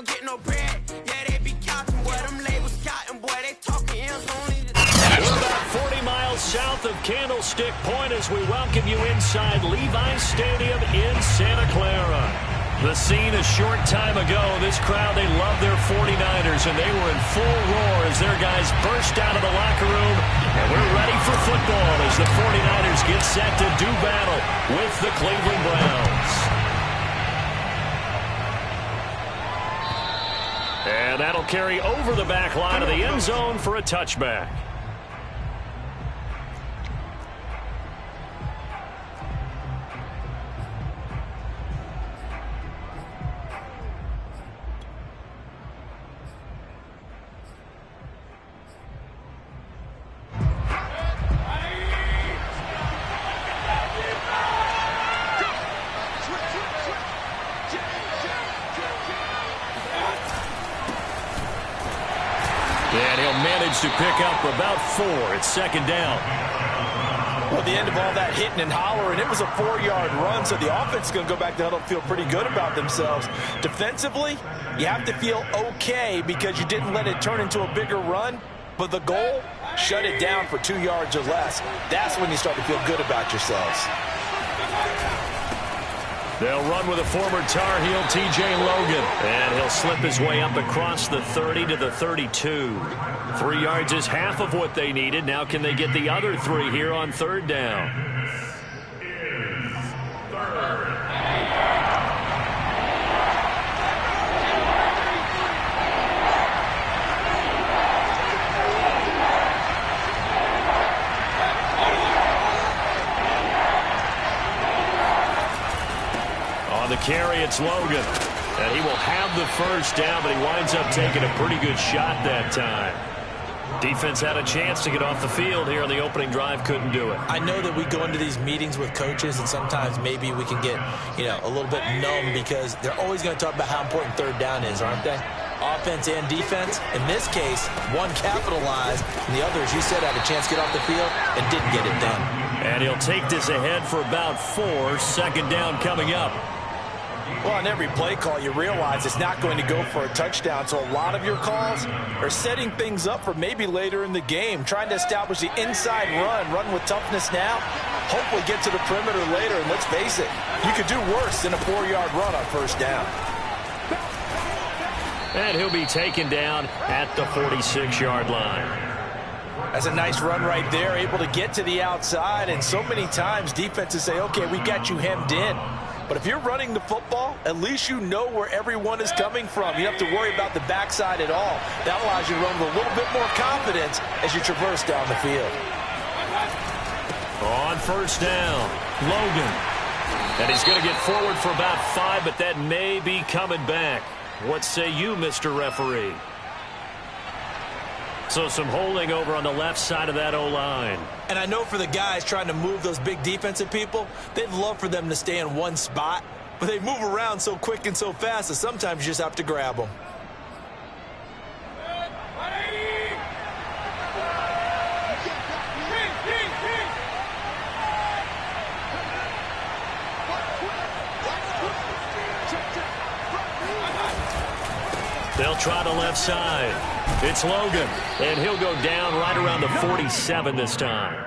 don't get no bread. Yeah, they be counting, boy, them labels counting, boy, they talking ends only. We're about 40 miles south of Candlestick Point as we welcome you inside Levi's Stadium in Santa Clara. The scene a short time ago, this crowd, they love their 49ers, and they were in full roar as their guys burst out of the locker room. And we're ready for football as the 49ers get set to do battle with the Cleveland Browns. And that'll carry over the back line of the end zone for a touchback. To pick up about 4. It's second down. Well, the end of all that hitting and hollering, it was a 4-yard run, so the offense is going to go back to huddle, feel pretty good about themselves. Defensively, you have to feel okay because you didn't let it turn into a bigger run, but the goal, shut it down for 2 yards or less. That's when you start to feel good about yourselves. They'll run with a former Tar Heel, T.J. Logan. And he'll slip his way up across the 30 to the 32. 3 yards is half of what they needed. Now can they get the other 3 here on third down? The carry, it's Logan. And he will have the first down, but he winds up taking a pretty good shot that time. Defense had a chance to get off the field here on the opening drive, couldn't do it. I know that we go into these meetings with coaches, and sometimes maybe we can get, a little bit numb because they're always going to talk about how important third down is, aren't they? Offense and defense. In this case, one capitalized, and the other, as you said, had a chance to get off the field and didn't get it done. And he'll take this ahead for about 4. Second down coming up. Well, on every play call, you realize it's not going to go for a touchdown. So a lot of your calls are setting things up for maybe later in the game, trying to establish the inside run with toughness now, hopefully get to the perimeter later. And let's face it, you could do worse than a 4-yard run on first down. And he'll be taken down at the 46-yard line. That's a nice run right there, able to get to the outside. And so many times defenses say, okay, we got you hemmed in. But if you're running the football, at least you know where everyone is coming from. You don't have to worry about the backside at all. That allows you to run with a little bit more confidence as you traverse down the field. On first down, Logan. And he's going to get forward for about 5, but that may be coming back. What say you, Mr. Referee? So some holding over on the left side of that O-line. And I know for the guys trying to move those big defensive people, they'd love for them to stay in one spot, but they move around so quick and so fast that sometimes you just have to grab them. They'll try the left side. It's Logan, and he'll go down right around the 47 this time.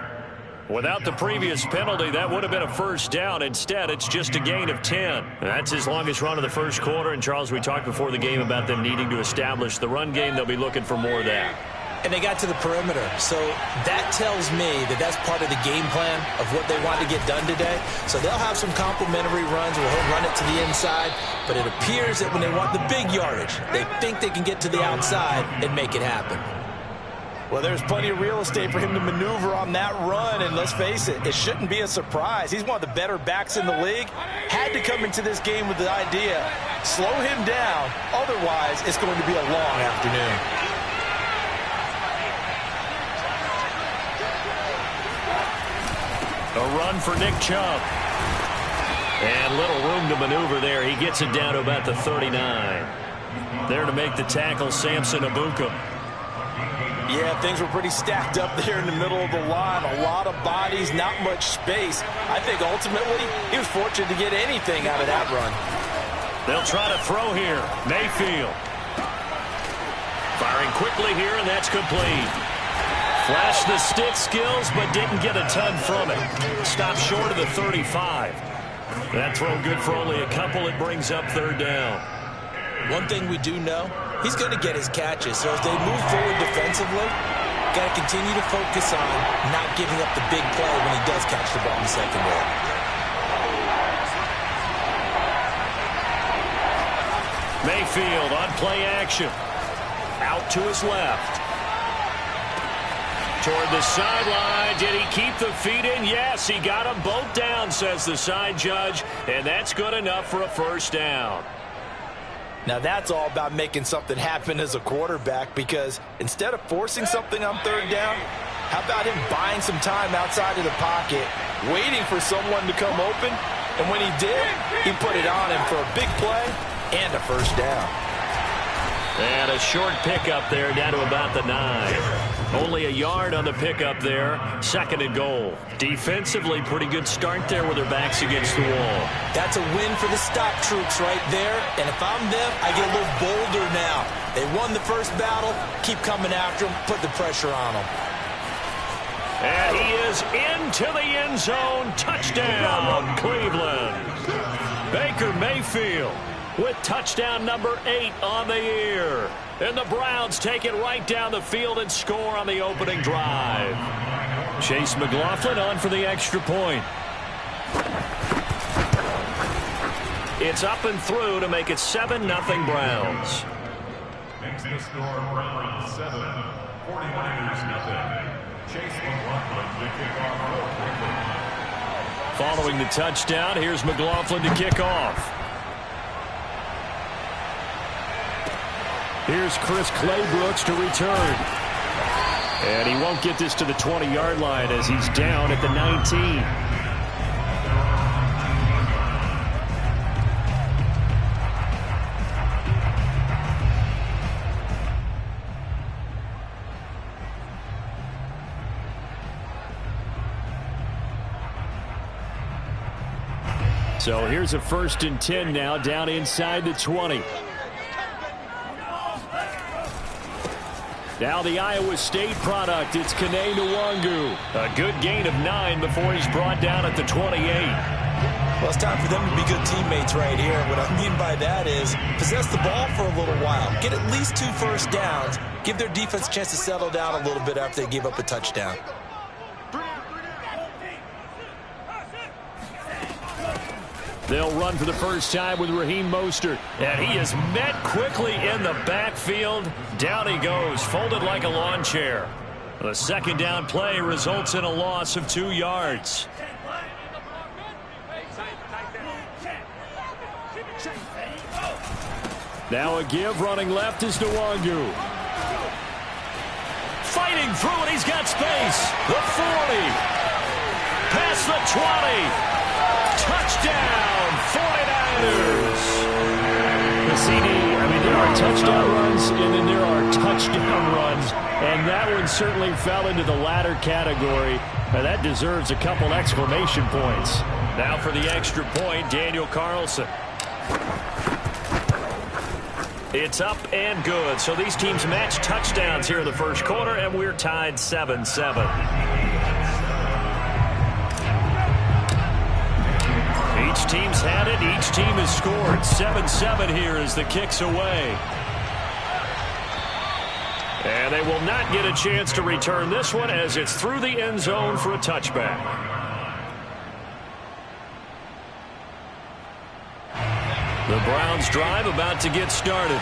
Without the previous penalty, that would have been a first down. Instead, it's just a gain of 10. That's his longest run of the first quarter. And, Charles, we talked before the game about them needing to establish the run game. They'll be looking for more of that. And they got to the perimeter. So that tells me that that's part of the game plan of what they want to get done today. So they'll have some complimentary runs where he'll run it to the inside. But it appears that when they want the big yardage, they think they can get to the outside and make it happen. Well, there's plenty of real estate for him to maneuver on that run. And let's face it, it shouldn't be a surprise. He's one of the better backs in the league. Had to come into this game with the idea, slow him down. Otherwise, it's going to be a long afternoon. A run for Nick Chubb. And little room to maneuver there. He gets it down to about the 39. There to make the tackle, Samson Ebukam. Yeah, things were pretty stacked up there in the middle of the line. A lot of bodies, not much space. I think ultimately he was fortunate to get anything out of that run. They'll try to throw here. Mayfield. Firing quickly here, and that's complete. Flashed the stick skills, but didn't get a ton from it. Stopped short of the 35. That throw good for only a couple. It brings up third down. One thing we do know, he's going to get his catches. So as they move forward defensively, got to continue to focus on not giving up the big play when he does catch the ball in the secondary. Mayfield on play action. Out to his left. Toward the sideline. Did he keep the feet in? Yes, he got them both down, says the side judge. And that's good enough for a first down. Now that's all about making something happen as a quarterback, because instead of forcing something on third down, how about him buying some time outside of the pocket, waiting for someone to come open, and when he did, he put it on him for a big play and a first down. And a short pickup there down to about the 9. Only a yard on the pickup there. Second and goal. Defensively, pretty good start there with their backs against the wall. That's a win for the stop troops right there. And if I'm them, I get a little bolder now. They won the first battle. Keep coming after them. Put the pressure on them. And he is into the end zone. Touchdown, Cleveland. Baker Mayfield with touchdown number 8 on the year. And the Browns take it right down the field and score on the opening drive. Chase McLaughlin on for the extra point. It's up and through to make it 7-0 Browns. Makes the score Browns 7, 49ers nothing. Chase McLaughlin to kick off. Following the touchdown, here's McLaughlin to kick off. Here's Chris Claybrooks to return. And he won't get this to the 20-yard line as he's down at the 19. So here's a 1st and 10 now, down inside the 20. Now the Iowa State product, it's Kene Nwangu. A good gain of 9 before he's brought down at the 28. Well, it's time for them to be good teammates right here. What I mean by that is possess the ball for a little while. Get at least 2 first downs. Give their defense a chance to settle down a little bit after they give up a touchdown. They'll run for the first time with Raheem Mostert. And he is met quickly in the backfield. Down he goes, folded like a lawn chair. The second down play results in a loss of 2 yards. Now a give, running left is Nwangu. Fighting through it, he's got space. The 40. Past the 20. Touchdown, 49ers. The CD, I mean, there are touchdown runs, and then there are touchdown runs. And that one certainly fell into the latter category. That deserves a couple exclamation points. Now for the extra point, Daniel Carlson. It's up and good. So these teams match touchdowns here in the first quarter, and we're tied 7-7. Each team's had it. Each team has scored. 7-7 here as the kick's away. And they will not get a chance to return this one as it's through the end zone for a touchback. The Browns drive about to get started.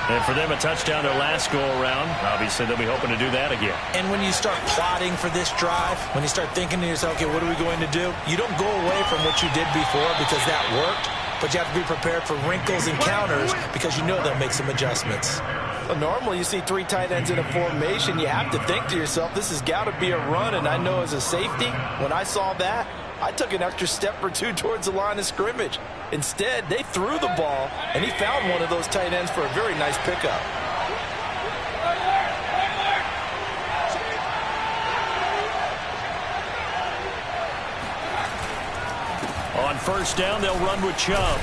And for them, a touchdown their last go-around. Obviously, they'll be hoping to do that again. And when you start plotting for this drive, when you start thinking to yourself, okay, what are we going to do? You don't go away from what you did before because that worked, but you have to be prepared for wrinkles and counters because you know they'll make some adjustments. Well, normally you see 3 tight ends in a formation. You have to think to yourself, this has got to be a run, and I know as a safety, when I saw that, I took an extra step or 2 towards the line of scrimmage. Instead, they threw the ball, and he found one of those tight ends for a very nice pickup. On first down, they'll run with Chubb.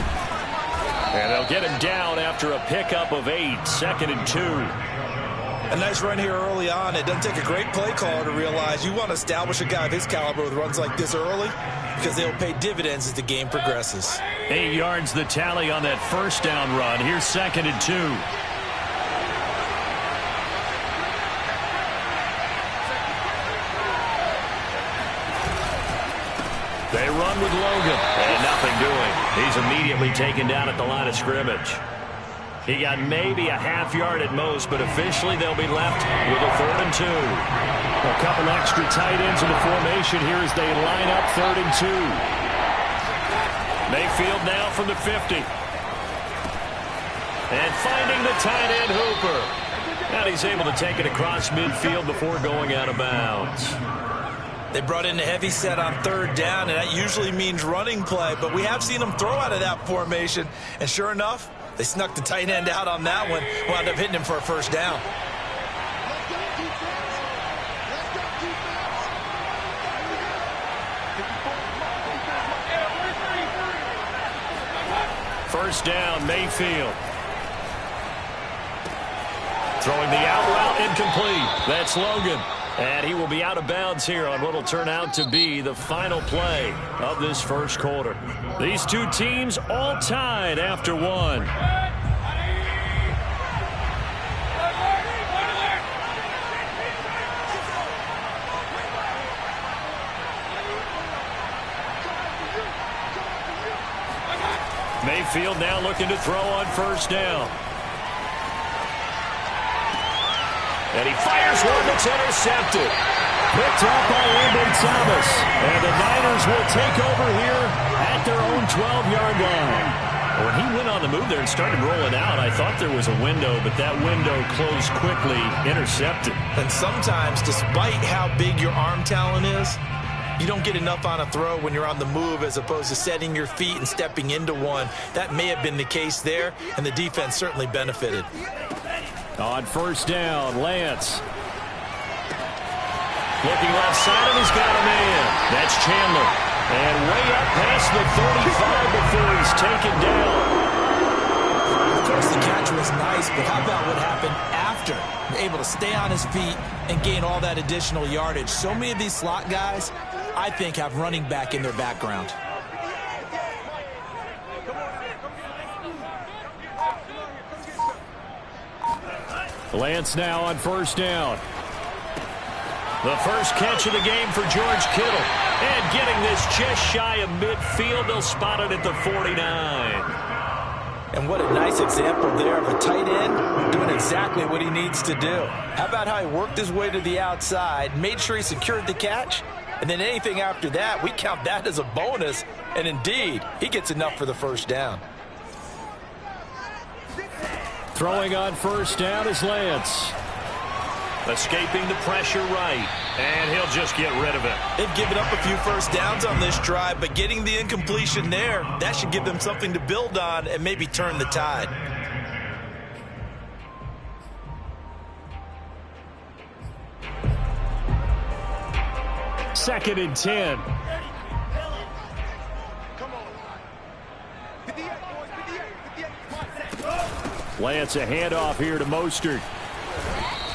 And they'll get him down after a pickup of 8, 2nd and 2. A nice run here early on. It doesn't take a great play caller to realize you want to establish a guy of his caliber with runs like this early because they'll pay dividends as the game progresses. 8 yards the tally on that first down run. Here's 2nd and 2. They run with Logan, and nothing doing. He's immediately taken down at the line of scrimmage. He got maybe a half yard at most, but officially they'll be left with a 3rd and 2. A couple extra tight ends in the formation here as they line up 3rd and 2. Mayfield now from the 50. And finding the tight end Hooper. And he's able to take it across midfield before going out of bounds. They brought in a heavy set on 3rd down, and that usually means running play, but we have seen them throw out of that formation, and sure enough, they snuck the tight end out on that one, wound up hitting him for a 1st down. First down, Mayfield. Throwing the out route, incomplete. That's Logan. And he will be out of bounds here on what will turn out to be the final play of this first quarter. These two teams all tied after 1. Mayfield now looking to throw on 1st down. And he fires one that's intercepted. Picked up by Ambry Thomas. And the Niners will take over here at their own 12-yard line. When he went on the move there and started rolling out, I thought there was a window, but that window closed quickly, intercepted. And sometimes, despite how big your arm talent is, you don't get enough on a throw when you're on the move as opposed to setting your feet and stepping into one. That may have been the case there, and the defense certainly benefited. On 1st down, Lance. Looking left side, and he's got a man. That's Chandler. And way up past the 35 before he's taken down. Of course, the catch was nice, but how about what happened after? Able to stay on his feet and gain all that additional yardage. So many of these slot guys, I think, have running back in their background. Lance now on 1st down. The first catch of the game for George Kittle. And getting this just shy of midfield. They'll spot it at the 49. And what a nice example there of a tight end doing exactly what he needs to do. How about how he worked his way to the outside, made sure he secured the catch, and then anything after that, we count that as a bonus. And indeed, he gets enough for the 1st down. Throwing on 1st down is Lance. Escaping the pressure right. And he'll just get rid of it. They've given up a few 1st downs on this drive, but getting the incompletion there, that should give them something to build on and maybe turn the tide. Second and 10. Lance, a handoff here to Mostert.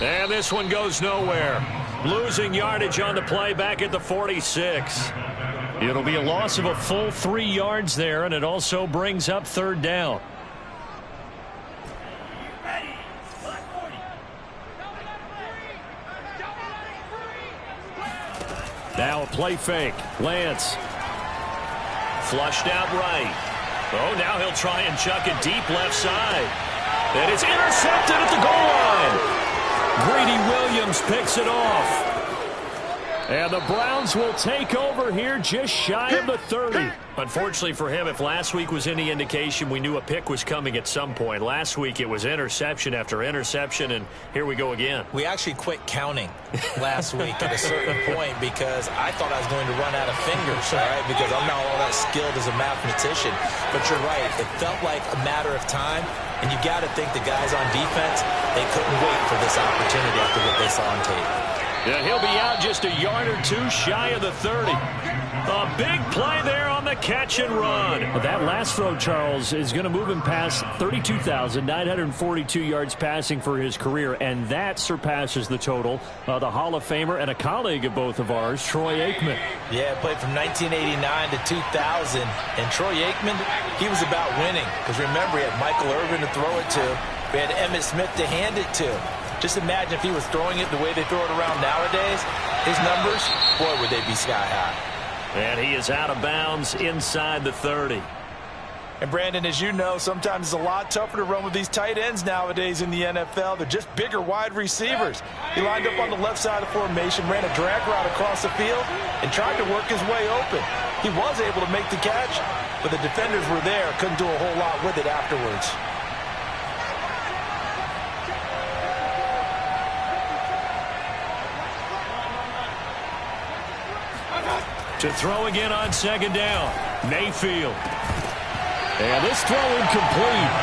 And this one goes nowhere. Losing yardage on the play back at the 46. It'll be a loss of a full 3 yards there, and it also brings up 3rd down. Now a play fake. Lance. Flushed out right. Oh, now he'll try and chuck it deep left side. And it's intercepted at the goal line. Greedy Williams picks it off. And the Browns will take over here just shy of the 30. Unfortunately for him, if last week was any indication, we knew a pick was coming at some point. Last week it was interception after interception, and here we go again. We actually quit counting last week at a certain point because I thought I was going to run out of fingers, all right, because I'm not all that skilled as a mathematician. But you're right. It felt like a matter of time, and you got to think the guys on defense, they couldn't wait for this opportunity after what they saw on tape. Yeah, he'll be out just a yard or two shy of the 30. A big play there on the catch and run. That last throw, Charles, is going to move him past 32,942 yards passing for his career, and that surpasses the total of the Hall of Famer and a colleague of both of ours, Troy Aikman. Yeah, played from 1989 to 2000, and Troy Aikman, he was about winning, because remember, he had Michael Irvin to throw it to. We had Emmitt Smith to hand it to. Just imagine if he was throwing it the way they throw it around nowadays. His numbers, boy, would they be sky high. And he is out of bounds inside the 30. And, Brandon, as you know, sometimes it's a lot tougher to run with these tight ends nowadays in the NFL. They're just bigger wide receivers. He lined up on the left side of the formation, ran a drag route across the field, and tried to work his way open. He was able to make the catch, but the defenders were there, couldn't do a whole lot with it afterwards. To throw again on second down, Mayfield. And this throw incomplete.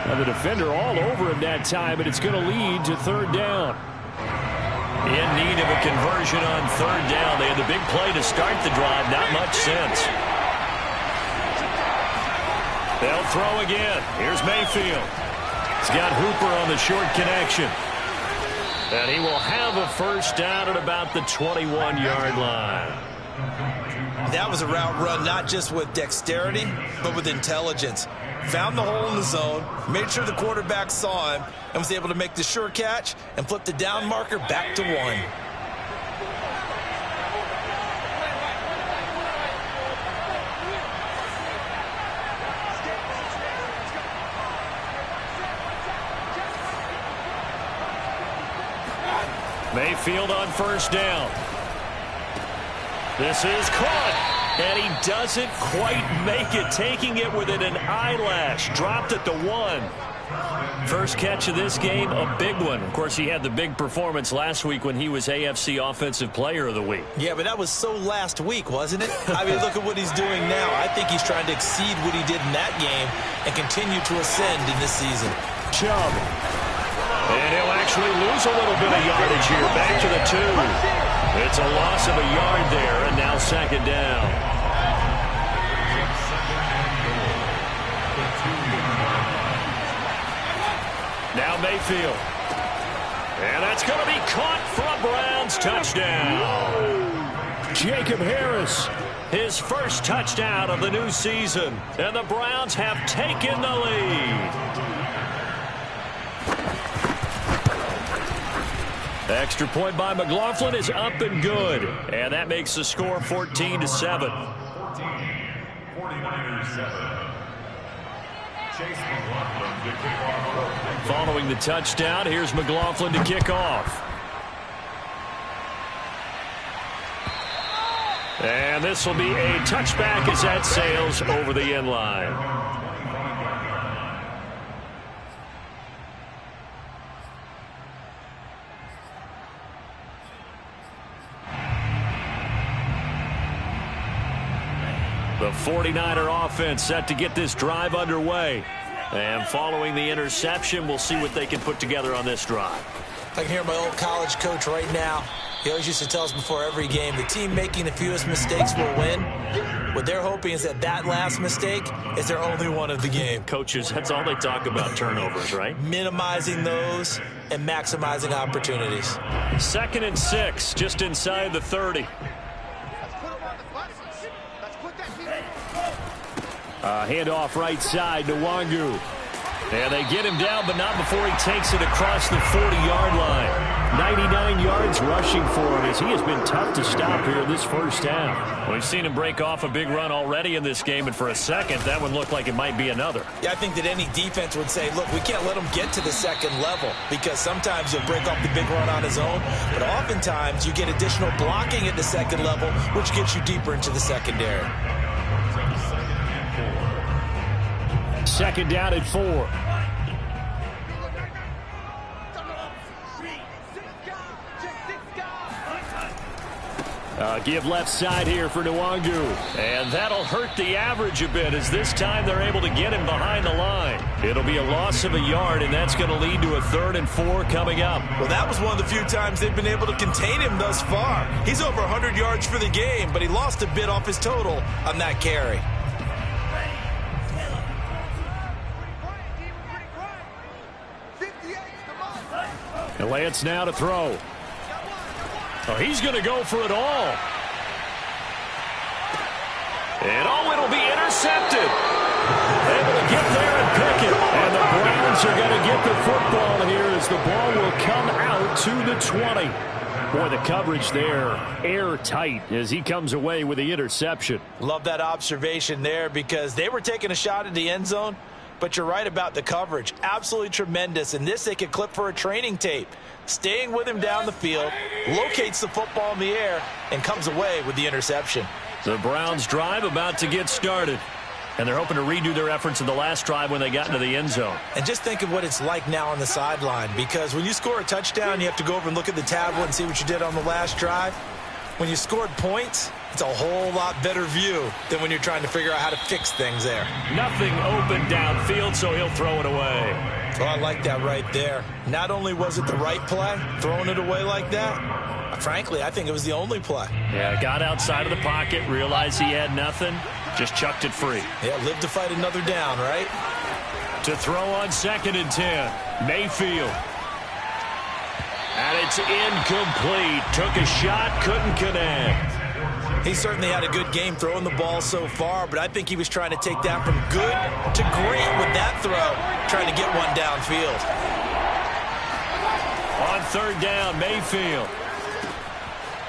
Now the defender all over him that time, but it's going to lead to third down. In need of a conversion on third down. They had the big play to start the drive, not much since. They'll throw again. Here's Mayfield. He's got Hooper on the short connection. And he will have a first down at about the 21-yard line. That was a route run not just with dexterity, but with intelligence. Found the hole in the zone, made sure the quarterback saw him, and was able to make the sure catch and flip the down marker back to 1. Mayfield on first down. This is caught, and he doesn't quite make it, taking it within an eyelash. Dropped at the 1. First catch of this game, a big one. Of course, he had the big performance last week when he was AFC Offensive Player of the Week. Yeah, but that was so last week, wasn't it? I mean, look at what he's doing now. I think he's trying to exceed what he did in that game and continue to ascend in this season. Chubb. And he'll actually lose a little bit of yardage here. Back to the 2. It's a loss of a yard there, and now second down. Now Mayfield. And that's going to be caught for a Browns touchdown. Jacob Harris, his first touchdown of the new season. And the Browns have taken the lead. Extra point by McLaughlin is up and good. And that makes the score 14-7. 49ers 7. Chase McLaughlin to kick off. Following the touchdown, here's McLaughlin to kick off. And this will be a touchback as that sails over the end line. The 49er offense set to get this drive underway. And following the interception, we'll see what they can put together on this drive. I can hear my old college coach right now. He always used to tell us before every game, the team making the fewest mistakes will win. What they're hoping is that that last mistake is their only one of the game. Coaches, that's all they talk about, turnovers, right? Minimizing those and maximizing opportunities. 2nd and 6, just inside the 30. Handoff right side to Wangu. And they get him down, but not before he takes it across the 40-yard line. 99 yards rushing for him as he has been tough to stop here this first half. We've seen him break off a big run already in this game, and for a second, that one looked like it might be another. Yeah, I think that any defense would say, look, we can't let him get to the second level because sometimes he'll break off the big run on his own, but oftentimes you get additional blocking at the second level, which gets you deeper into the secondary. 2nd down at 4. Give left side here for Nwangu. And that'll hurt the average a bit as this time they're able to get him behind the line. It'll be a loss of a yard, and that's going to lead to a 3rd and 4 coming up. Well, that was one of the few times they've been able to contain him thus far. He's over 100 yards for the game, but he lost a bit off his total on that carry. And Lance now to throw. Oh, he's going to go for it all. And it'll be intercepted. Able to get there and pick it. And the Browns are going to get the football here as the ball will come out to the 20. Boy, the coverage there airtight as he comes away with the interception. Love that observation there because they were taking a shot at the end zone, but you're right about the coverage. Absolutely tremendous. And this they could clip for a training tape. Staying with him down the field, locates the football in the air, and comes away with the interception. The Browns drive about to get started. And they're hoping to redo their efforts in the last drive when they got into the end zone. And just think of what it's like now on the sideline, because when you score a touchdown, you have to go over and look at the tablet and see what you did on the last drive. When you scored points, it's a whole lot better view than when you're trying to figure out how to fix things there. Nothing open downfield, so he'll throw it away. Oh, I like that right there. Not only was it the right play, throwing it away like that, frankly, I think it was the only play. Yeah, got outside of the pocket, realized he had nothing, just chucked it free. Yeah, live to fight another down, right? To throw on 2nd and 10, Mayfield. And it's incomplete. Took a shot, couldn't connect. He certainly had a good game throwing the ball so far, but I think he was trying to take that from good to great with that throw, trying to get one downfield. On 3rd down, Mayfield.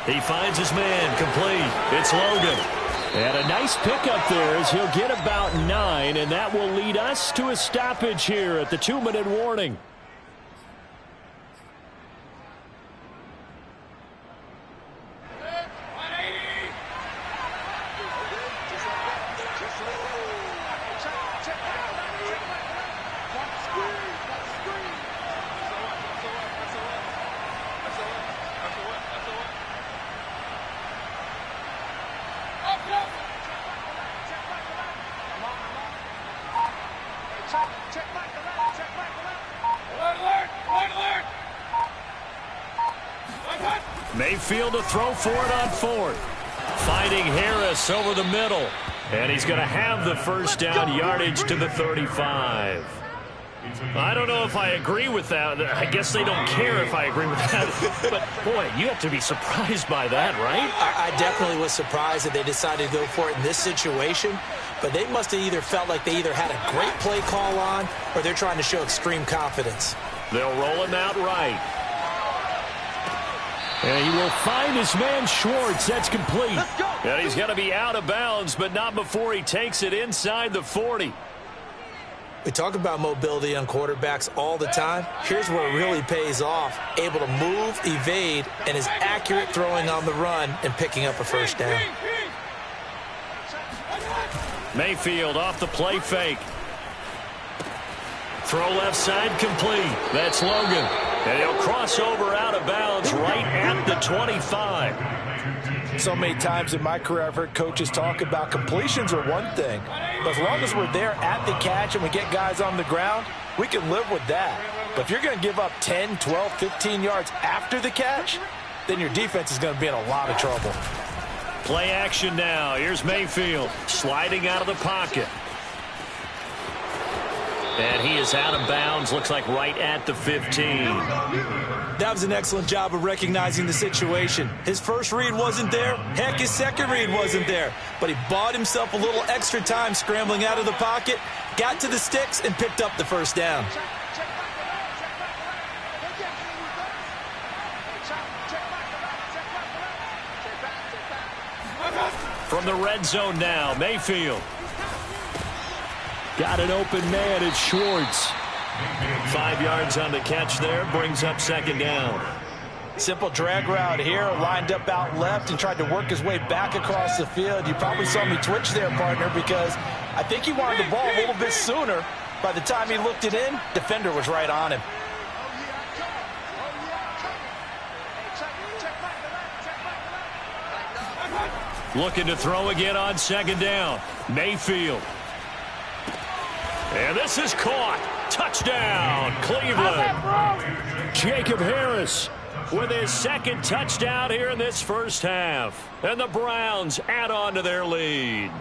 He finds his man, complete. It's Logan. And a nice pickup there as he'll get about 9, and that will lead us to a stoppage here at the 2-minute warning. Mayfield to throw for it on 4th. Finding Harris over the middle. And he's going to have the first down yardage to the 35. I don't know if I agree with that. I guess they don't care if I agree with that. But, boy, you have to be surprised by that, right? I definitely was surprised that they decided to go for it in this situation. But they must have either felt like they either had a great play call on or they're trying to show extreme confidence. They'll roll him out right. And he will find his man Schwartz. That's complete. And he's going to be out of bounds, but not before he takes it inside the 40. We talk about mobility on quarterbacks all the time. Here's where it really pays off. Able to move, evade, and is accurate throwing on the run and picking up a first down. Mayfield off the play fake. Throw left side complete. That's Logan. And he'll cross over out of bounds right at the 25. So many times in my career I've heard coaches talk about completions are one thing. But as long as we're there at the catch and we get guys on the ground, we can live with that. But if you're going to give up 10, 12, 15 yards after the catch, then your defense is going to be in a lot of trouble. Play action now. Here's Mayfield sliding out of the pocket. And he is out of bounds, looks like right at the 15. That was an excellent job of recognizing the situation. His first read wasn't there. Heck, his second read wasn't there. But he bought himself a little extra time scrambling out of the pocket, got to the sticks, and picked up the first down. From the red zone now, Mayfield. Got an open man, it's Schwartz. 5 yards on the catch there, brings up 2nd down. Simple drag route here, lined up out left and tried to work his way back across the field. You probably saw me twitch there, partner, because I think he wanted the ball a little bit sooner. By the time he looked it in, defender was right on him. Looking to throw again on 2nd down. Mayfield. And this is caught. Touchdown, Cleveland. Jacob Harris with his second touchdown here in this first half. And the Browns add on to their lead.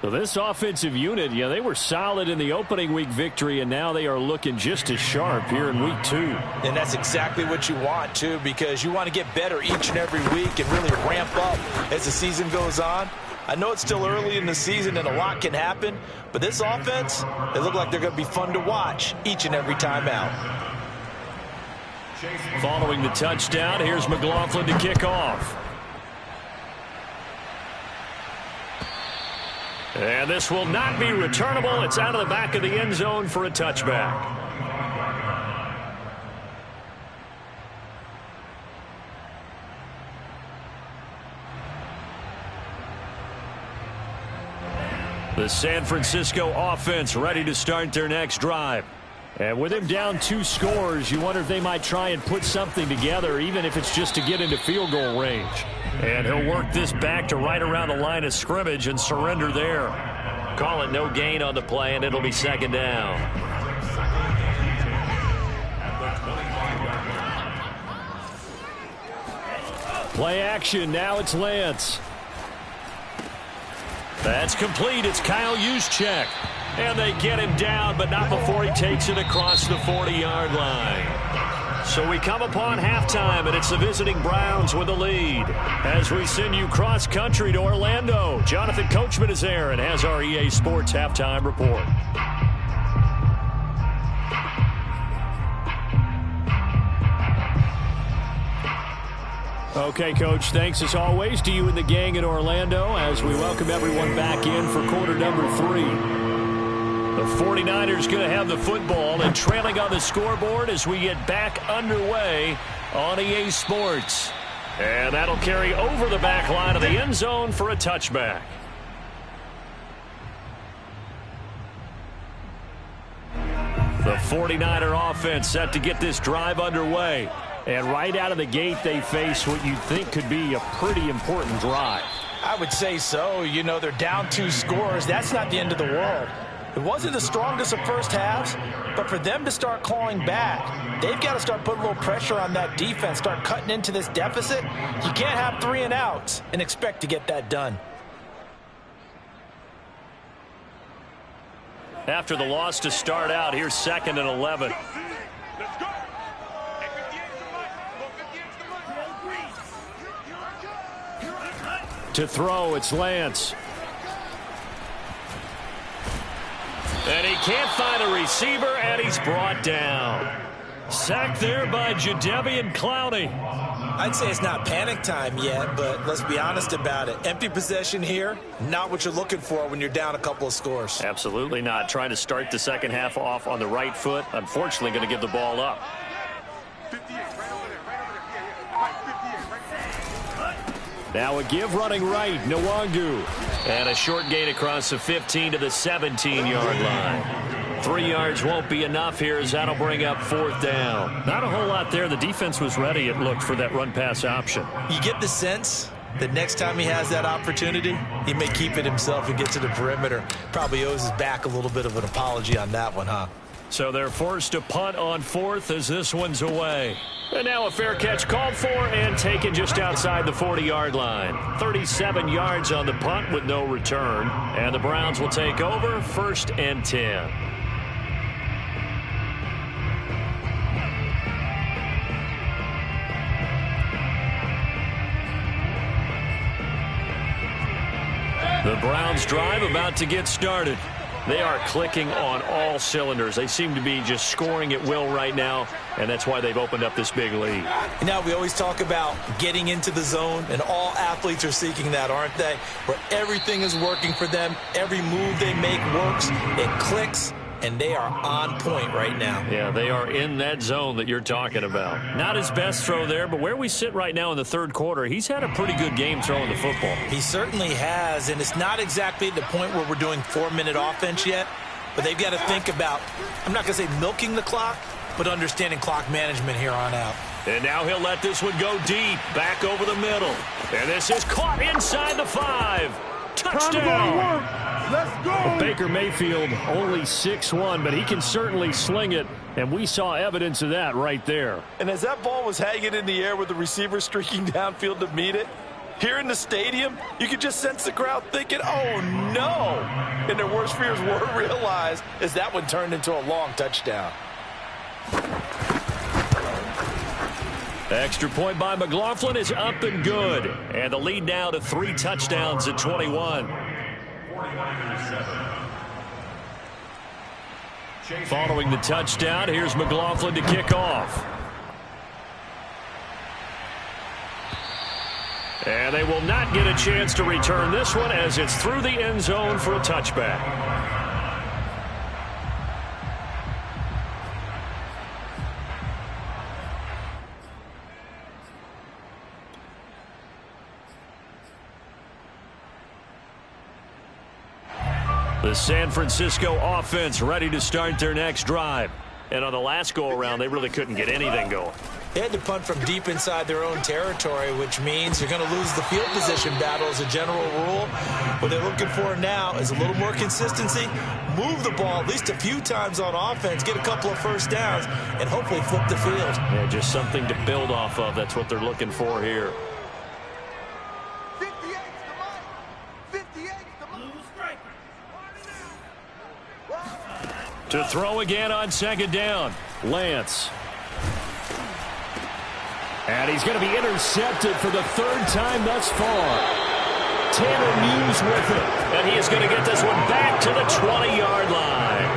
So this offensive unit, they were solid in the opening week victory, and now they are looking just as sharp here in week 2. And that's exactly what you want, too, because you want to get better each and every week and really ramp up as the season goes on. I know it's still early in the season and a lot can happen, but this offense, they look like they're going to be fun to watch each and every time out. Following the touchdown, here's McLaughlin to kick off. And this will not be returnable. It's out of the back of the end zone for a touchback. The San Francisco offense ready to start their next drive. And with him down 2 scores, you wonder if they might try and put something together, even if it's just to get into field goal range. And he'll work this back to right around the line of scrimmage and surrender there. Call it no gain on the play, and it'll be second down. Play action. Now it's Lance. That's complete. It's Kyle Juszczyk. And they get him down, but not before he takes it across the 40-yard line. So we come upon halftime, and it's the visiting Browns with the lead. As we send you cross-country to Orlando, Jonathan Coachman is there and has our EA Sports halftime report. Okay, Coach, thanks as always to you and the gang in Orlando as we welcome everyone back in for quarter number 3. The 49ers going to have the football and trailing on the scoreboard as we get back underway on EA Sports. And that'll carry over the back line of the end zone for a touchback. The 49er offense set to get this drive underway. And right out of the gate, they face what you'd think could be a pretty important drive. I would say so. They're down 2 scores. That's not the end of the world. It wasn't the strongest of first halves, but for them to start clawing back, they've got to start putting a little pressure on that defense, start cutting into this deficit. You can't have 3 and outs and expect to get that done. After the loss to start out, here's 2nd and 11. To throw, it's Lance. And he can't find a receiver, and he's brought down. Sacked there by Jadeveon Clowney. I'd say it's not panic time yet, but let's be honest about it. Empty possession here, not what you're looking for when you're down a couple of scores. Absolutely not. Trying to start the second half off on the right foot. Unfortunately, going to give the ball up. Now a give running right, Nwangu. And a short gain across the 15 to the 17-yard line. 3 yards won't be enough here as that'll bring up 4th down. Not a whole lot there. The defense was ready, it looked, for that run-pass option. You get the sense that next time he has that opportunity, he may keep it himself and get to the perimeter. Probably owes his back a little bit of an apology on that one, huh? So they're forced to punt on 4th as this one's away. And now a fair catch called for and taken just outside the 40-yard line. 37 yards on the punt with no return. And the Browns will take over 1st and 10. The Browns drive about to get started. They are clicking on all cylinders. They seem to be just scoring at will right now, and that's why they've opened up this big lead. Now, we always talk about getting into the zone, and all athletes are seeking that, aren't they? Where everything is working for them. Every move they make works. It clicks, and they are on point right now. Yeah, they are in that zone that you're talking about. Not his best throw there, but where we sit right now in the 3rd quarter, he's had a pretty good game throwing the football. He certainly has, and it's not exactly at the point where we're doing 4-minute offense yet, but they've got to think about, I'm not going to say milking the clock, but understanding clock management here on out. And now he'll let this one go deep, back over the middle. And this is caught inside the 5. Touchdown. Well, Baker Mayfield only 6'1", but he can certainly sling it, and we saw evidence of that right there. And as that ball was hanging in the air with the receiver streaking downfield to meet it, here in the stadium, you could just sense the crowd thinking, oh, no. And their worst fears were realized as that one turned into a long touchdown. Extra point by McLaughlin is up and good. And the lead now to 3 touchdowns at 21. Following the touchdown, here's McLaughlin to kick off. And they will not get a chance to return this one as it's through the end zone for a touchback. The San Francisco offense ready to start their next drive. And on the last go-around, they really couldn't get anything going. They had to punt from deep inside their own territory, which means you're going to lose the field position battle as a general rule. What they're looking for now is a little more consistency, move the ball at least a few times on offense, get a couple of first downs, and hopefully flip the field. Yeah, just something to build off of. That's what they're looking for here. To throw again on second down, Lance. And he's going to be intercepted for the 3rd time thus far. Tanner Muse with it. And he is going to get this one back to the 20-yard line.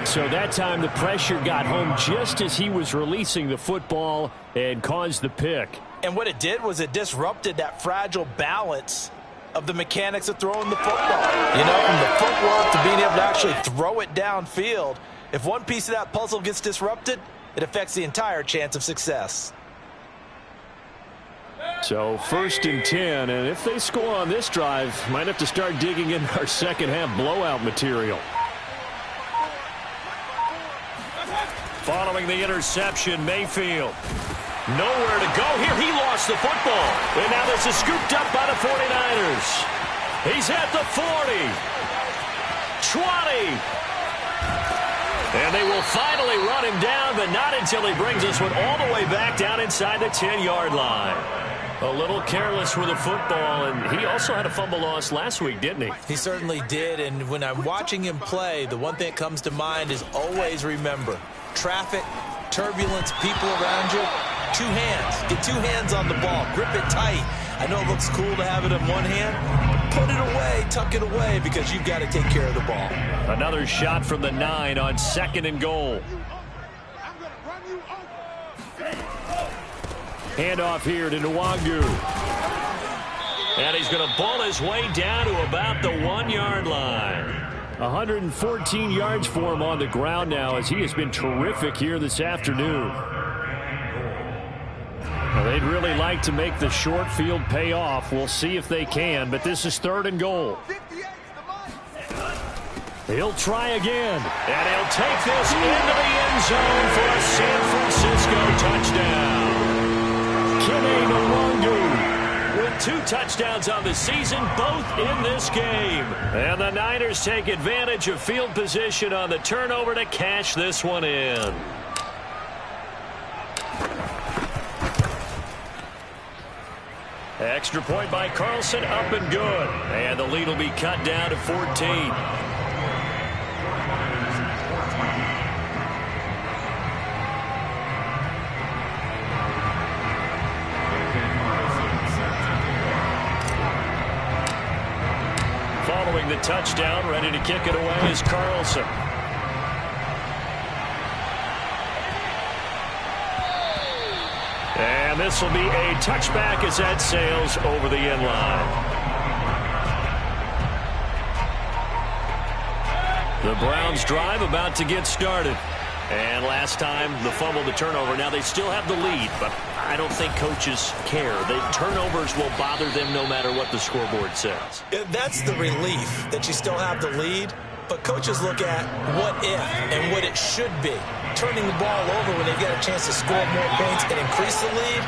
So that time the pressure got home just as he was releasing the football and caused the pick. And what it did was it disrupted that fragile balance of the mechanics of throwing the football. You know, from the footwork to being able to actually throw it downfield. If one piece of that puzzle gets disrupted, it affects the entire chance of success. So 1st and 10, and if they score on this drive, might have to start digging in our second half blowout material. Following the interception, Mayfield. Nowhere to go here. He lost the football. And now this is scooped up by the 49ers. He's at the 40. 20. And they will finally run him down, but not until he brings this one all the way back down inside the 10-yard line. A little careless with the football, and he also had a fumble loss last week, didn't he? He certainly did, and when I'm watching him play, the one thing that comes to mind is always remember, traffic, turbulence, people around you, 2 hands. Get 2 hands on the ball. Grip it tight. I know it looks cool to have it in one hand, but put it away, tuck it away, because you've got to take care of the ball. Another shot from the 9 on 2nd and goal. Handoff here to Nwangu. And he's going to ball his way down to about the 1-yard line. 114 yards for him on the ground now as he has been terrific here this afternoon. Well, they'd really like to make the short field pay off. We'll see if they can, but this is 3rd and goal. He'll try again. And he'll take this into the end zone for a San Francisco touchdown. Kene Nwangu with 2 touchdowns on the season, both in this game. And the Niners take advantage of field position on the turnover to cash this one in. Extra point by Carlson, up and good. And the lead will be cut down to 14. Following the touchdown, ready to kick it away is Carlson. And this will be a touchback as that sails over the end line. The Browns drive about to get started. And last time, the fumble, the turnover. Now they still have the lead, but I don't think coaches care. The turnovers will bother them no matter what the scoreboard says. That's the relief that you still have the lead. But coaches look at what if and what it should be. turning the ball over when they get a chance to score more points and increase the lead,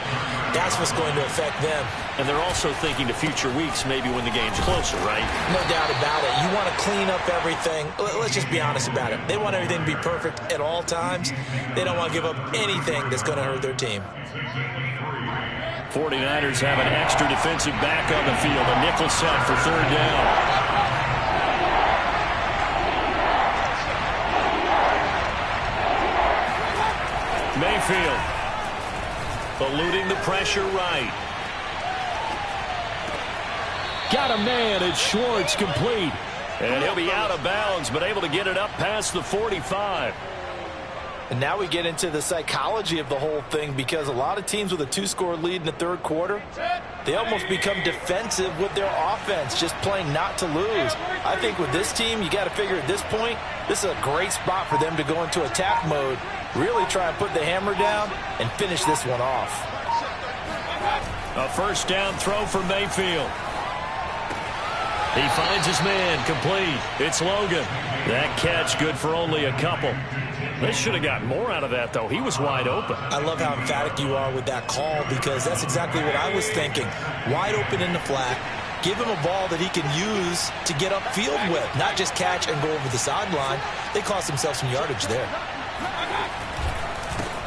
that's what's going to affect them. And they're also thinking to future weeks, maybe when the game's closer, right? No doubt about it. You want to clean up everything. Let's just be honest about it. They want everything to be perfect at all times. They don't want to give up anything that's going to hurt their team. 49ers have an extra defensive back on the field. A nickel set for third down. Mayfield eluding the pressure right. Got a man. It's Schwartz, complete. And he'll be out of bounds, but able to get it up past the 45. And now we get into the psychology of the whole thing, because a lot of teams with a 2-score lead in the third quarter, they almost become defensive with their offense, just playing not to lose. I think with this team, you got to figure at this point, this is a great spot for them to go into attack mode, really try and put the hammer down and finish this one off. A first down throw for Mayfield. He finds his man, complete. It's Logan. That catch good for only a couple. They should have gotten more out of that, though. He was wide open. I love how emphatic you are with that call, because that's exactly what I was thinking. Wide open in the flat. Give him a ball that he can use to get upfield with, not just catch and go over the sideline. They cost themselves some yardage there.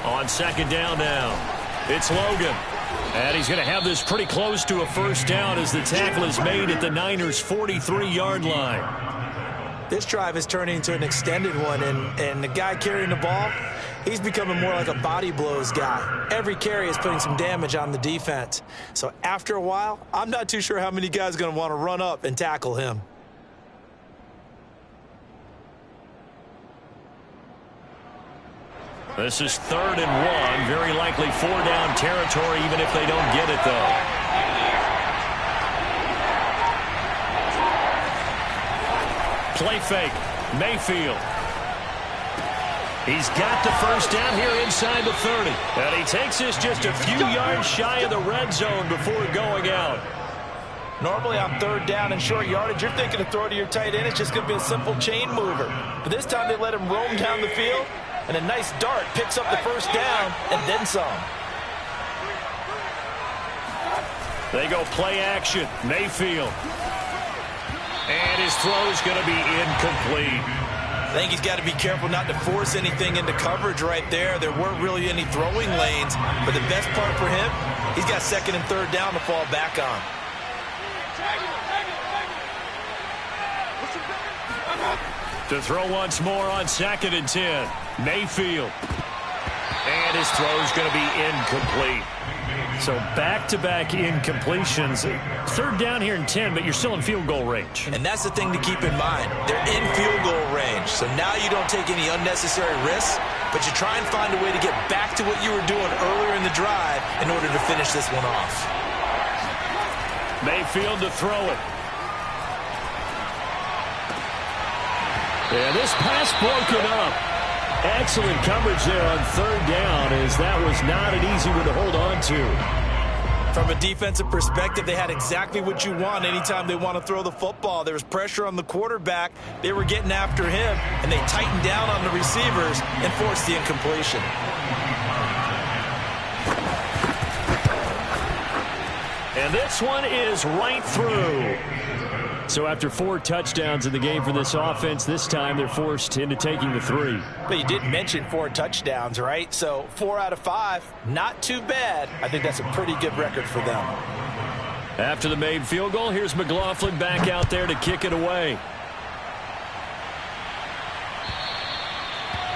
On second down now, it's Logan. And he's going to have this pretty close to a first down as the tackle is made at the Niners' 43-yard line. This drive is turning into an extended one, and the guy carrying the ball, he's becoming more like a body blows guy. Every carry is putting some damage on the defense. So after a while, I'm not too sure how many guys are going to want to run up and tackle him. This is 3rd and 1, very likely 4-down territory, even if they don't get it, though. Play fake, Mayfield. He's got the first down here inside the 30. And he takes this just a few yards shy of the red zone before going out. Normally on 3rd down and short yardage, you're thinking to throw to your tight end. It's just going to be a simple chain mover. But this time they let him roam down the field. And a nice dart picks up the first down and then some. They go play action. Mayfield. And his throw is going to be incomplete. I think he's got to be careful not to force anything into coverage right there. There weren't really any throwing lanes. But the best part for him, he's got 2nd and 3rd down to fall back on. To throw once more on 2nd and 10. Mayfield. And his throw is going to be incomplete. So back-to-back incompletions. 3rd down here and 10, but you're still in field goal range. And that's the thing to keep in mind. They're in field goal range. So now you don't take any unnecessary risks, but you try and find a way to get back to what you were doing earlier in the drive in order to finish this one off. Mayfield to throw it. And this pass broken up. Excellent coverage there on 3rd down, as that was not an easy one to hold on to. From a defensive perspective, they had exactly what you want anytime they want to throw the football. There was pressure on the quarterback. They were getting after him, and they tightened down on the receivers and forced the incompletion. And this one is right through. So after 4 touchdowns in the game for this offense, this time they're forced into taking the 3. But you did mention 4 touchdowns, right? So 4 out of 5, not too bad. I think that's a pretty good record for them. After the made field goal, here's McLaughlin back out there to kick it away.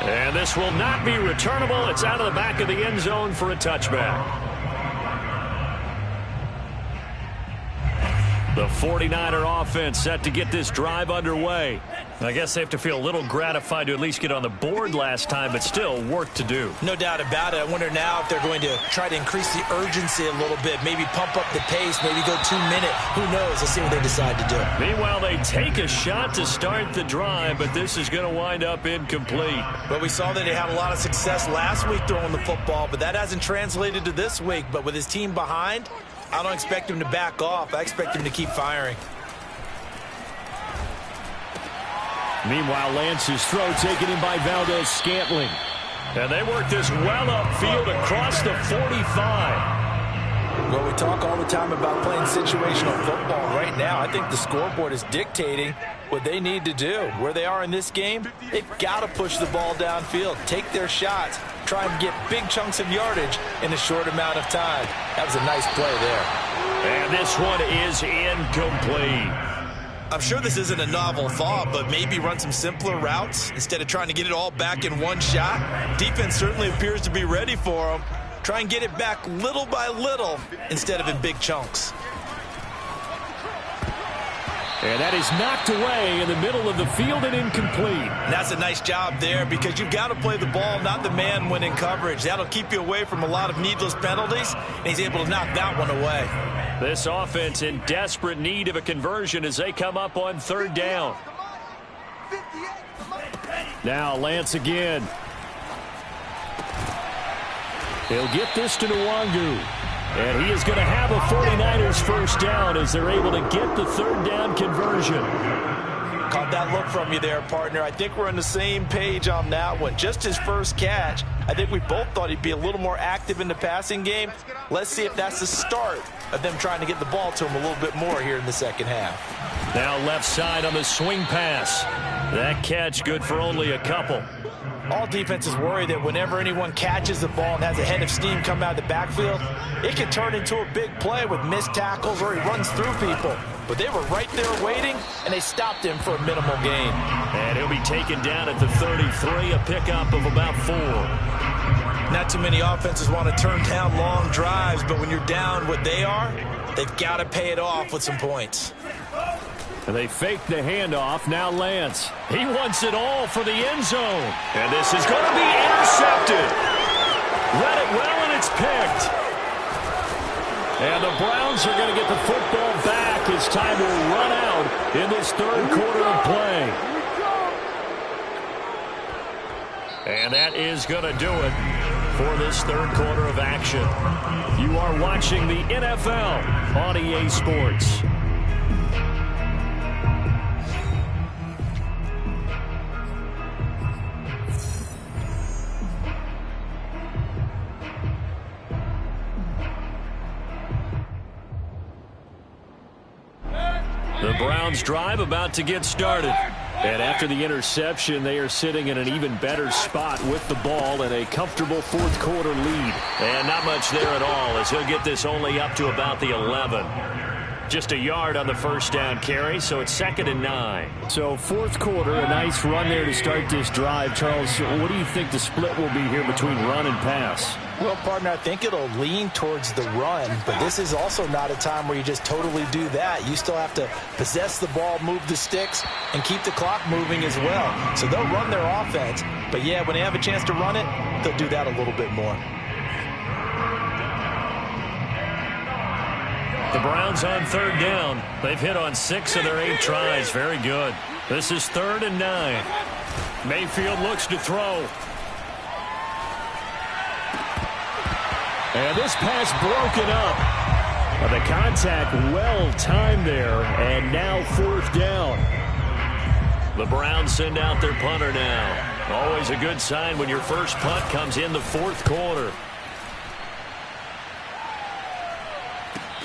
And this will not be returnable. It's out of the back of the end zone for a touchback. The 49er offense set to get this drive underway. I guess they have to feel a little gratified to at least get on the board last time, but still work to do. No doubt about it. I wonder now if they're going to try to increase the urgency a little bit, maybe pump up the pace, maybe go 2-minute. Who knows? Let's see what they decide to do. Meanwhile, they take a shot to start the drive, but this is going to wind up incomplete. But we saw that they had a lot of success last week throwing the football, but that hasn't translated to this week. But with his team behind, I don't expect him to back off. I expect him to keep firing. Meanwhile, Lance's throw taken in by Valdez Scantling. And they work this well upfield across the 45. Well, we talk all the time about playing situational football. Right now, I think the scoreboard is dictating what they need to do. Where they are in this game, they've got to push the ball downfield, take their shots, try and get big chunks of yardage in a short amount of time. That was a nice play there. And this one is incomplete. I'm sure this isn't a novel thought, but maybe run some simpler routes instead of trying to get it all back in one shot. Defense certainly appears to be ready for them. Try and get it back little by little instead of in big chunks. And that is knocked away in the middle of the field and incomplete. And that's a nice job there because you've got to play the ball, not the man when in coverage. That'll keep you away from a lot of needless penalties, and he's able to knock that one away. This offense in desperate need of a conversion as they come up on third down. Now Lance again. He'll get this to Nwangu. And he is going to have a 49ers first down as they're able to get the third down conversion. Caught that look from you there, partner. I think we're on the same page on that one. Just his first catch. I think we both thought he'd be a little more active in the passing game. Let's see if that's the start of them trying to get the ball to him a little bit more here in the second half. Now left side on the swing pass. That catch good for only a couple. All defenses worry that whenever anyone catches the ball and has a head of steam come out of the backfield, it can turn into a big play with missed tackles or he runs through people. But they were right there waiting, and they stopped him for a minimal gain. And he'll be taken down at the 33, a pickup of about 4. Not too many offenses want to turn down long drives, but when you're down what they are, they've got to pay it off with some points. And they fake the handoff. Now Lance. He wants it all for the end zone. And this is going to be intercepted. Read it well, and it's picked. And the Browns are going to get the football back as time will run out in this third quarter of play. And that is going to do it for this third quarter of action. You are watching the NFL on EA Sports. The Browns drive about to get started. And after the interception, they are sitting in an even better spot with the ball and a comfortable fourth quarter lead. And not much there at all as he'll get this only up to about the 11. Just a yard on the first down carry, so it's 2nd and 9. So fourth quarter, a nice run there to start this drive. Charles, what do you think the split will be here between run and pass? Well, partner, I think it'll lean towards the run, but this is also not a time where you just totally do that. You still have to possess the ball, move the sticks, and keep the clock moving as well. So they'll run their offense, but yeah, when they have a chance to run it, they'll do that a little bit more. The Browns on third down. They've hit on 6 of their 8 tries. Very good. This is 3rd and 9. Mayfield looks to throw. And this pass broken up. The contact well timed there, and now 4th down. The Browns send out their punter now. Always a good sign when your first punt comes in the 4th quarter.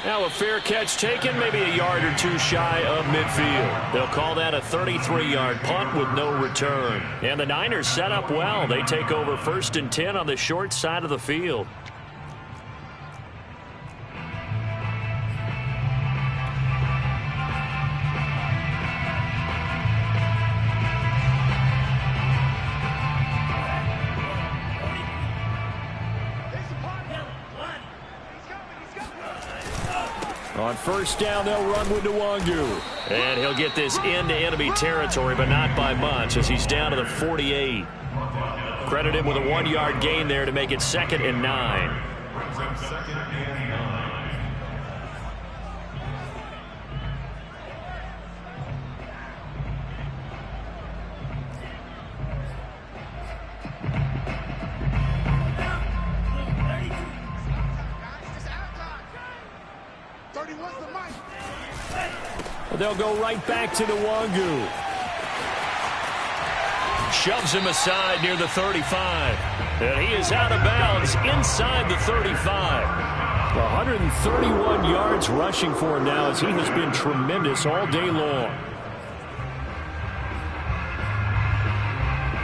Now a fair catch taken, maybe a yard or 2 shy of midfield. They'll call that a 33-yard punt with no return. And the Niners set up well. They take over 1st and 10 on the short side of the field. On first down, they'll run with Nwangu. And he'll get this into enemy territory, but not by much as he's down to the 48. Credit him with a 1-yard gain there to make it 2nd and 9. Brings him 2nd and 9. They'll go right back to Nwangu. Shoves him aside near the 35. And he is out of bounds inside the 35. 131 yards rushing for him now as he has been tremendous all day long.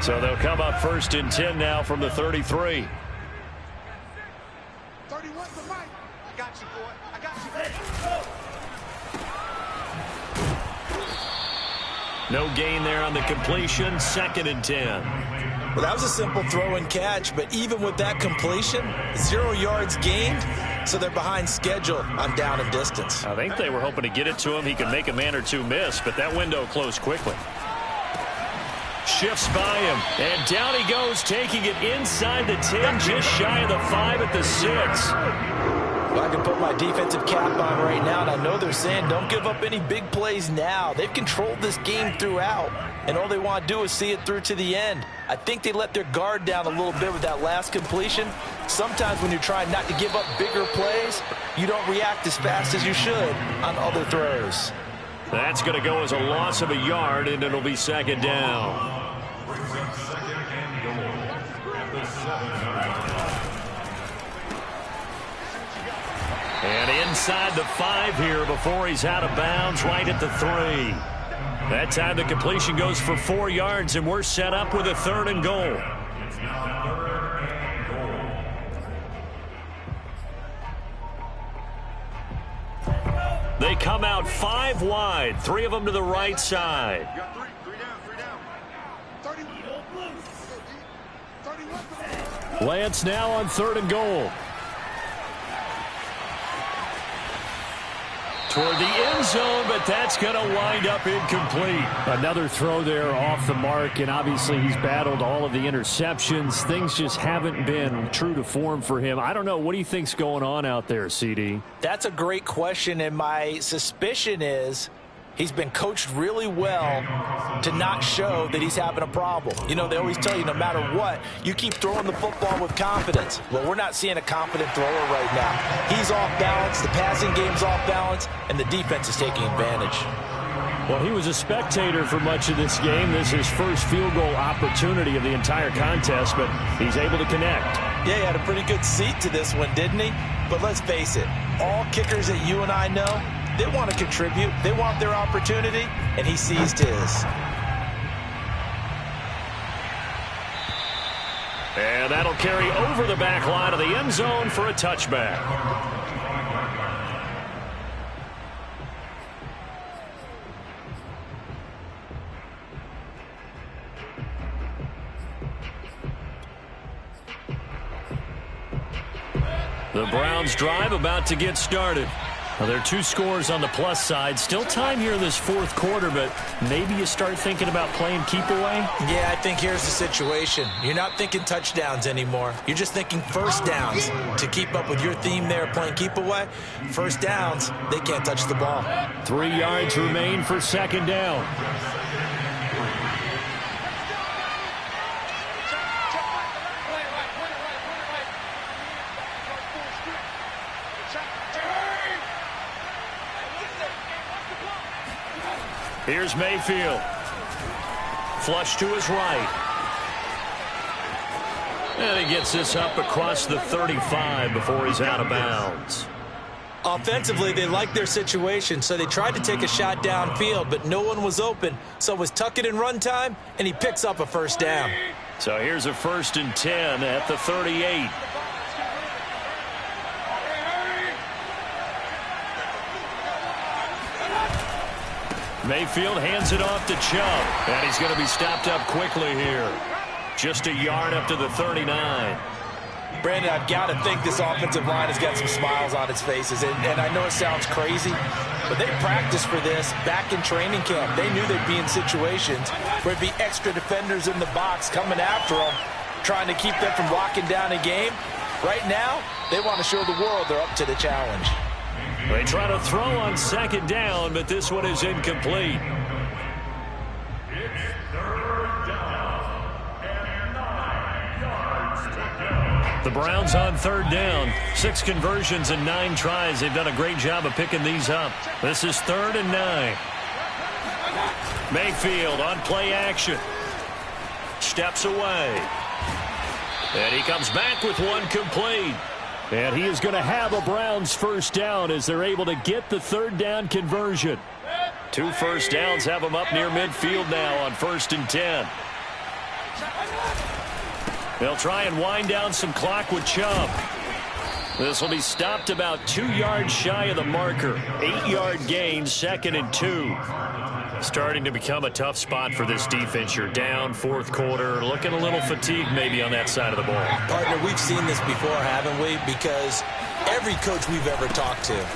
So they'll come up 1st and 10 now from the 33. 31 for Mike. I got you, boy. I got you. No gain there on the completion. 2nd and 10. Well, that was a simple throw and catch, but even with that completion, 0 yards gained, so they're behind schedule on down and distance. I think they were hoping to get it to him. He could make a man or two miss, but that window closed quickly. Shifts by him, and down he goes, taking it inside the 10, just shy of the 5 at the 6. Well, I can put my defensive cap on right now, and I know they're saying don't give up any big plays now. They've controlled this game throughout, and all they want to do is see it through to the end. I think they let their guard down a little bit with that last completion. Sometimes when you're trying not to give up bigger plays, you don't react as fast as you should on other throws. That's going to go as a loss of a yard, and it'll be 2nd down. And inside the 5 here before he's out of bounds, right at the 3. That time the completion goes for 4 yards, and we're set up with a 3rd and goal. They come out 5 wide, 3 of them to the right side. You got 3 down, 3 down. 31. Lance now on 3rd and goal. Toward the end zone, but that's going to wind up incomplete. Another throw there off the mark, and obviously he's battled all of the interceptions. Things just haven't been true to form for him. I don't know. What do you think's going on out there, CD? That's a great question, and my suspicion is he's been coached really well to not show that he's having a problem. You know, they always tell you no matter what, you keep throwing the football with confidence. Well, we're not seeing a confident thrower right now. He's off balance, the passing game's off balance, and the defense is taking advantage. Well, he was a spectator for much of this game. This is his first field goal opportunity of the entire contest, but he's able to connect. Yeah, he had a pretty good seat to this one, didn't he? But let's face it, all kickers that you and I know, they want to contribute. They want their opportunity, and he seized his. And that'll carry over the back line of the end zone for a touchback. The Browns drive about to get started. Well, there are 2 scores on the plus side. Still time here in this 4th quarter, but maybe you start thinking about playing keep away? Yeah, I think here's the situation. You're not thinking touchdowns anymore. You're just thinking first downs. To keep up with your theme there, playing keep away, first downs, they can't touch the ball. 3 yards remain for 2nd down. Here's Mayfield. Flush to his right. And he gets this up across the 35 before he's out of bounds. Offensively, they liked their situation, so they tried to take a shot downfield, but no one was open. So it was tuck it and run time, and he picks up a first down. So here's a 1st and 10 at the 38. Mayfield hands it off to Chubb, and he's going to be stopped up quickly here. Just a yard up to the 39. Brandon, I've got to think this offensive line has got some smiles on its faces. And I know it sounds crazy, but they practiced for this back in training camp. They knew they'd be in situations where it'd be extra defenders in the box coming after them, trying to keep them from locking down a game. Right now, they want to show the world they're up to the challenge. They try to throw on 2nd down, but this one is incomplete. It's 3rd down and 9 yards to go. The Browns on 3rd down. 6 conversions and 9 tries. They've done a great job of picking these up. This is 3rd and 9. Mayfield on play action. Steps away. And he comes back with one complete. And he is going to have a Browns first down as they're able to get the third down conversion. 2 first downs have him up near midfield now on 1st and 10. They'll try and wind down some clock with Chubb. This will be stopped about 2 yards shy of the marker. 8-yard gain, 2nd and 2. Starting to become a tough spot for this defense. You're down 4th quarter, looking a little fatigued maybe on that side of the ball. Partner, we've seen this before, haven't we? Because every coach we've ever talked to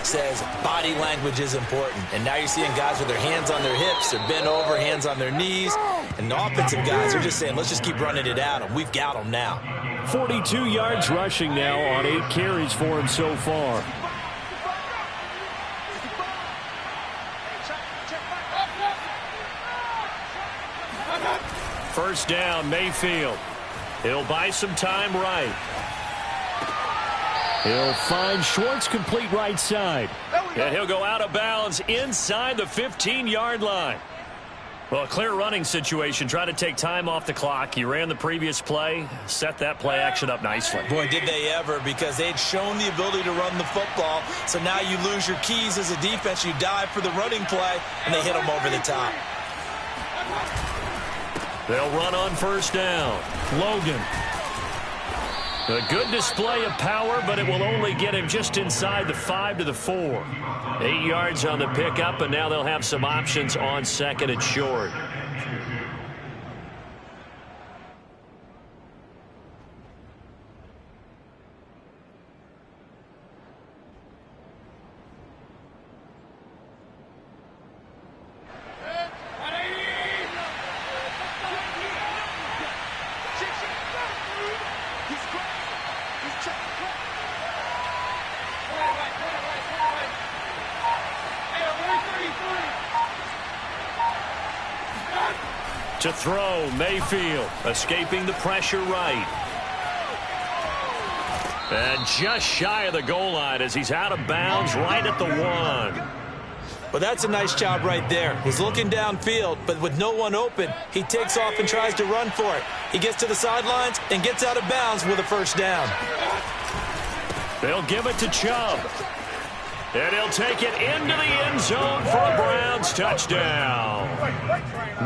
says body language is important. And now you're seeing guys with their hands on their hips, they're bent over, hands on their knees. And the offensive guys are just saying, let's just keep running it at them. We've got them now. 42 yards rushing now on 8 carries for him so far. First down, Mayfield. He'll buy some time right. He'll find Schwartz complete right side. And he'll go out of bounds inside the 15-yard line. Well, a clear running situation. Try to take time off the clock. He ran the previous play, set that play action up nicely. Boy, did they ever, because they'd shown the ability to run the football. So now you lose your keys as a defense. You dive for the running play, and they hit them over the top. They'll run on first down. Logan. A good display of power, but it will only get him just inside the 5 to the 4. 8 yards on the pickup, and now they'll have some options on 2nd and short. To throw, Mayfield, escaping the pressure right. And just shy of the goal line as he's out of bounds right at the 1. Well, that's a nice job right there. He's looking downfield, but with no one open, he takes off and tries to run for it. He gets to the sidelines and gets out of bounds with a first down. They'll give it to Chubb. And he'll take it into the end zone for a Browns touchdown.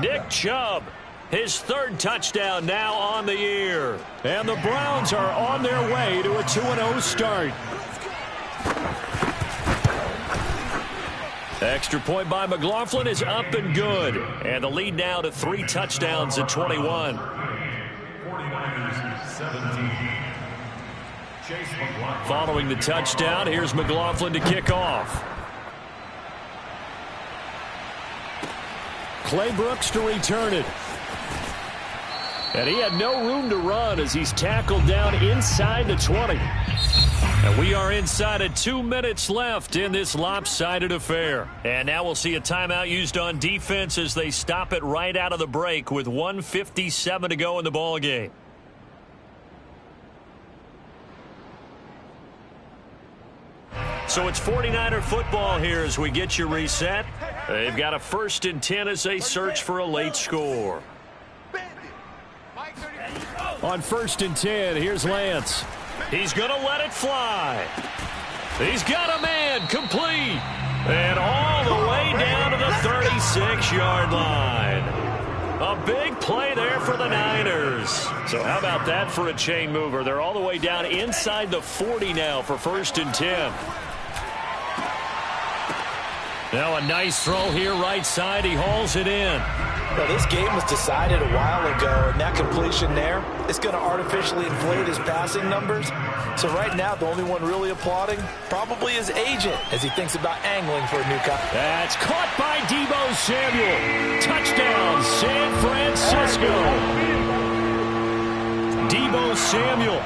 Nick Chubb, his 3rd touchdown now on the year. And the Browns are on their way to a 2-0 start. Extra point by McLaughlin is up and good. And the lead now to 3 touchdowns at 21. 49ers 17. Chase McLaughlin. Following the touchdown, here's McLaughlin to kick off. Clay Brooks to return it. And he had no room to run as he's tackled down inside the 20. And we are inside of 2 minutes left in this lopsided affair. And now we'll see a timeout used on defense as they stop it right out of the break with 1:57 to go in the ballgame. So it's 49er football here as we get you reset. They've got a 1st and 10 as they search for a late score. On 1st and 10, here's Lance. He's going to let it fly. He's got a man complete. And all the way down to the 36-yard line. A big play there for the Niners. So how about that for a chain mover? They're all the way down inside the 40 now for 1st and 10. Now a nice throw here right side. He hauls it in. Well, this game was decided a while ago, and that completion there is going to artificially inflate his passing numbers. So right now, the only one really applauding probably his agent as he thinks about angling for a new contract. That's caught by Deebo Samuel. Touchdown, San Francisco. Deebo Samuel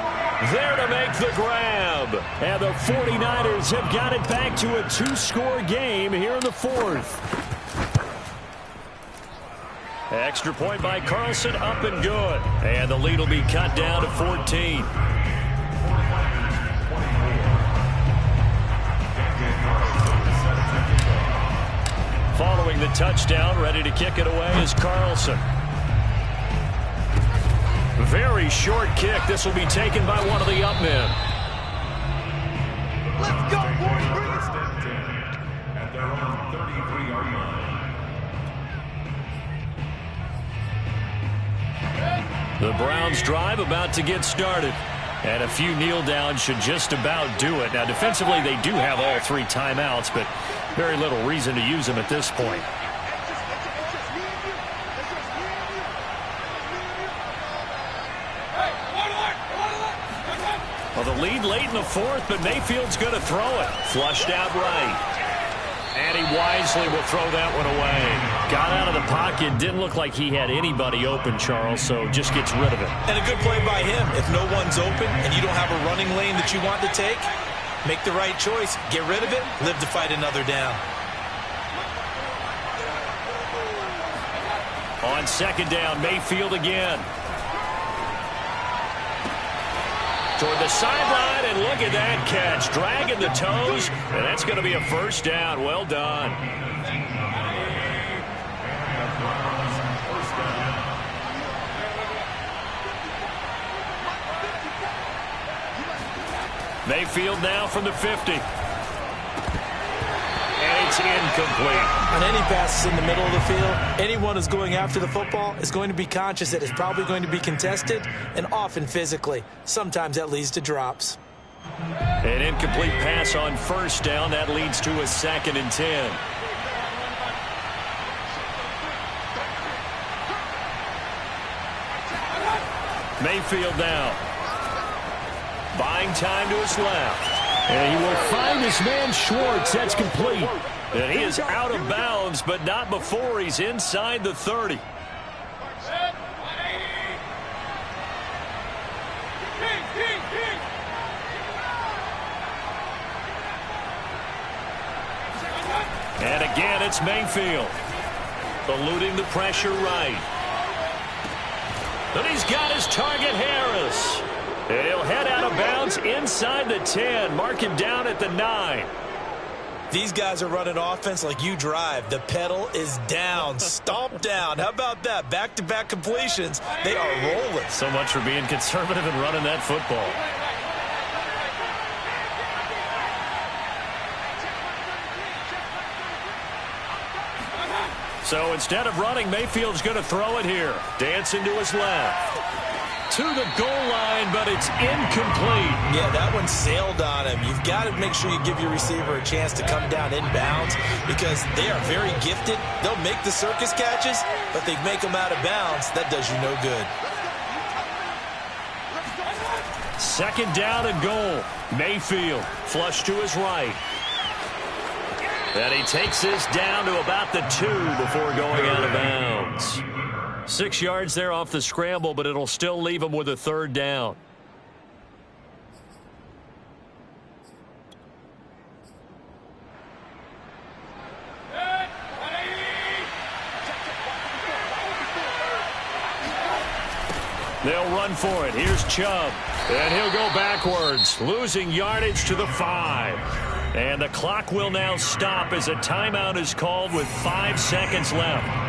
there to make the grab. And the 49ers have got it back to a 2-score game here in the 4th. Extra point by Carlson, up and good. And the lead will be cut down to 14. Following the touchdown, ready to kick it away is Carlson. very short kick. This will be taken by one of the up men. Let's go, boys. Bring it. First and 10 at their own 33-yard line. The Browns drive about to get started. And a few kneel downs should just about do it. Now, defensively, they do have all 3 timeouts, but very little reason to use them at this point. Well, the lead late in the 4th, but Mayfield's going to throw it. Flushed out right. And he wisely will throw that one away. Got out of the pocket. Didn't look like he had anybody open, Charles, so just gets rid of it. And a good play by him. If no one's open and you don't have a running lane that you want to take, make the right choice. Get rid of it. Live to fight another down. On 2nd down, Mayfield again. Toward the sideline, and look at that catch. Dragging the toes, and that's going to be a first down. Well done. Mayfield now from the 50. And it's incomplete. On any passes in the middle of the field, anyone who's going after the football is going to be conscious that it's probably going to be contested, and often physically. Sometimes that leads to drops. An incomplete pass on 1st down. That leads to a 2nd and 10. Mayfield now. Buying time to his left. And he will find his man Schwartz. That's complete. And he is out of bounds, but not before he's inside the 30. And again, it's Mayfield. Eluding the pressure right. And he's got his target, Harris. And he'll head out of bounds inside the 10. Mark him down at the 9. These guys are running offense like you drive. The pedal is down. Stomp down. How about that? Back-to-back completions. They are rolling. So much for being conservative and running that football. So instead of running, Mayfield's going to throw it here. Dancing to his left. To the goal line, but it's incomplete. Yeah, that one sailed on him. You've got to make sure you give your receiver a chance to come down inbounds because they are very gifted. They'll make the circus catches, but they make them out of bounds. That does you no good. 2nd down and goal. Mayfield flush to his right. And he takes this down to about the 2 before going out of bounds. 6 yards there off the scramble, but it'll still leave him with a 3rd down. They'll run for it. Here's Chubb. And he'll go backwards, losing yardage to the 5. And the clock will now stop as a timeout is called with 5 seconds left.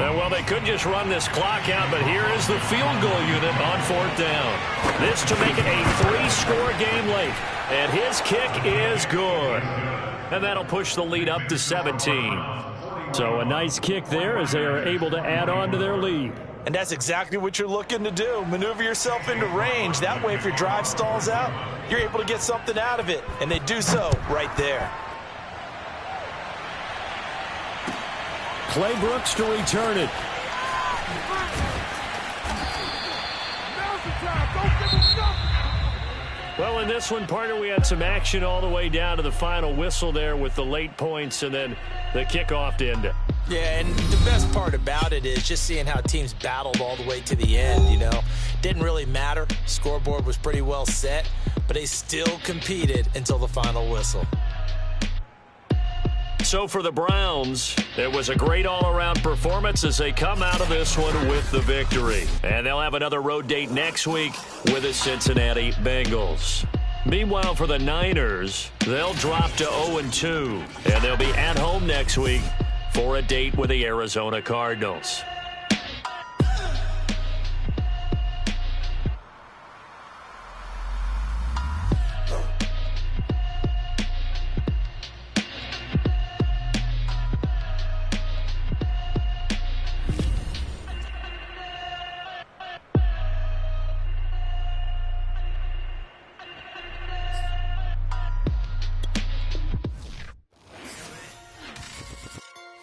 Well, they could just run this clock out, but here is the field goal unit on 4th down. This to make it a 3-score game late. And his kick is good. And that'll push the lead up to 17. So a nice kick there as they are able to add on to their lead. And that's exactly what you're looking to do. Maneuver yourself into range. That way, if your drive stalls out, you're able to get something out of it. And they do so right there. Clay Brooks to return it. Well, in this one, partner, we had some action all the way down to the final whistle there with the late points and then the kickoff to end it. Yeah, and the best part about it is just seeing how teams battled all the way to the end, you know. Didn't really matter. Scoreboard was pretty well set, but they still competed until the final whistle. So for the Browns, it was a great all-around performance as they come out of this one with the victory. And they'll have another road date next week with the Cincinnati Bengals. Meanwhile, for the Niners, they'll drop to 0-2, and they'll be at home next week for a date with the Arizona Cardinals.